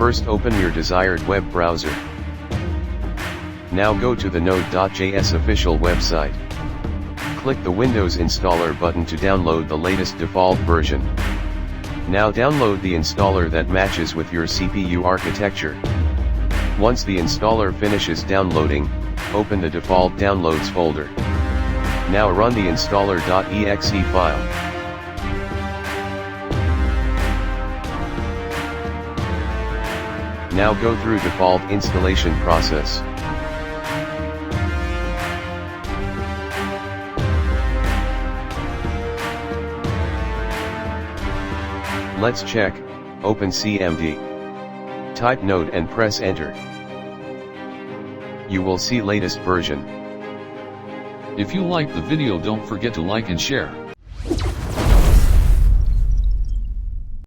First open your desired web browser. Now go to the Node.js official website. Click the Windows installer button to download the latest default version. Now download the installer that matches with your CPU architecture. Once the installer finishes downloading, open the default downloads folder. Now run the installer.exe file. Now go through default installation process. Let's check. Open CMD. Type Node and press enter. You will see latest version. If you liked the video, don't forget to like and share.